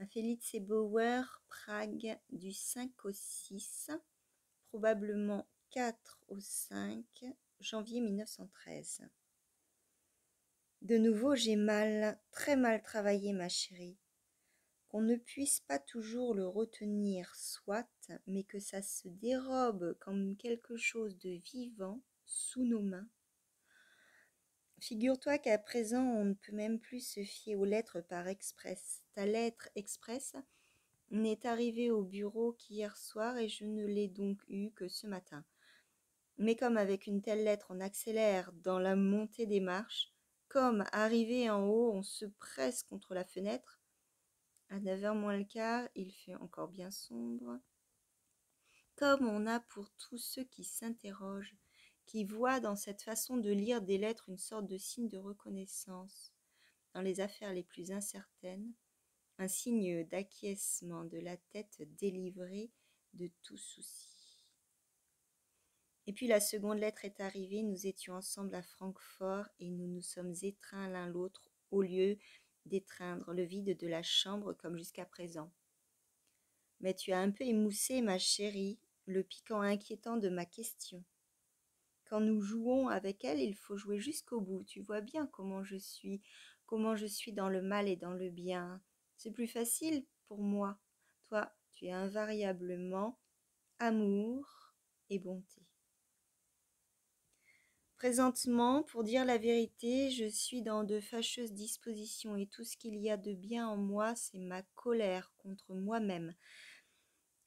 À Félix Bauer, Prague, du 5 au 6, probablement 4 au 5, janvier 1913. De nouveau, j'ai mal, très mal travaillé, ma chérie. Qu'on ne puisse pas toujours le retenir, soit, mais que ça se dérobe comme quelque chose de vivant sous nos mains. Figure-toi qu'à présent, on ne peut même plus se fier aux lettres par express. Ta lettre express n'est arrivée au bureau qu'hier soir et je ne l'ai donc eue que ce matin. Mais comme avec une telle lettre on accélère dans la montée des marches, comme arrivé en haut on se presse contre la fenêtre, à 9h moins le quart, il fait encore bien sombre. Comme on a pour tous ceux qui s'interrogent, qui voient dans cette façon de lire des lettres une sorte de signe de reconnaissance, dans les affaires les plus incertaines, un signe d'acquiescement de la tête délivrée de tout souci. Et puis la seconde lettre est arrivée, nous étions ensemble à Francfort et nous nous sommes étreints l'un l'autre au lieu d'étreindre le vide de la chambre comme jusqu'à présent. Mais tu as un peu émoussé, ma chérie, le piquant inquiétant de ma question. Quand nous jouons avec elle, il faut jouer jusqu'au bout. Tu vois bien comment je suis dans le mal et dans le bien. C'est plus facile pour moi. Toi, tu es invariablement amour et bonté. Présentement, pour dire la vérité, je suis dans de fâcheuses dispositions et tout ce qu'il y a de bien en moi, c'est ma colère contre moi-même.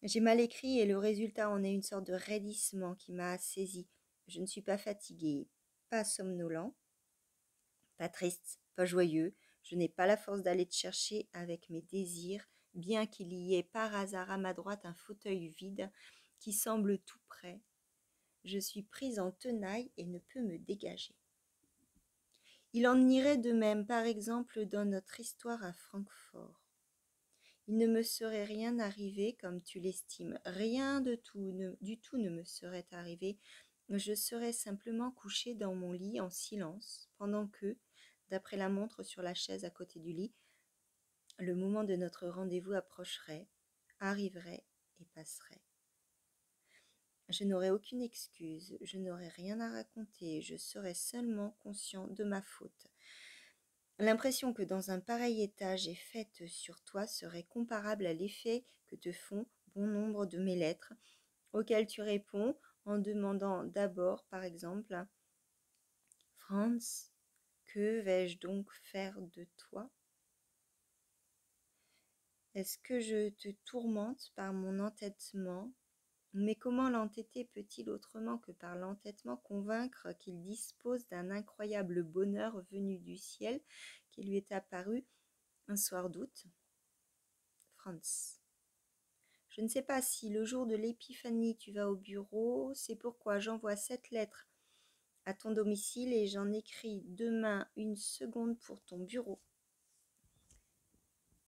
J'ai mal écrit et le résultat en est une sorte de raidissement qui m'a saisie. Je ne suis pas fatiguée, pas somnolent, pas triste, pas joyeux. Je n'ai pas la force d'aller te chercher avec mes désirs, bien qu'il y ait par hasard à ma droite un fauteuil vide qui semble tout près. Je suis prise en tenaille et ne peux me dégager. Il en irait de même, par exemple, dans notre histoire à Francfort. Il ne me serait rien arrivé comme tu l'estimes, rien du tout ne me serait arrivé. Je serais simplement couchée dans mon lit en silence, pendant que, d'après la montre sur la chaise à côté du lit, le moment de notre rendez-vous approcherait, arriverait et passerait. Je n'aurais aucune excuse, je n'aurais rien à raconter, je serais seulement conscient de ma faute. L'impression que dans un pareil état j'ai faite sur toi serait comparable à l'effet que te font bon nombre de mes lettres, auxquelles tu réponds en demandant d'abord, par exemple, « Franz, que vais-je donc faire de toi ?» Est-ce que je te tourmente par mon entêtement ? Mais comment l'entêté peut-il autrement que par l'entêtement convaincre qu'il dispose d'un incroyable bonheur venu du ciel qui lui est apparu un soir d'août ? Franz. Je ne sais pas si le jour de l'épiphanie tu vas au bureau, c'est pourquoi j'envoie cette lettre à ton domicile et j'en écris demain une seconde pour ton bureau.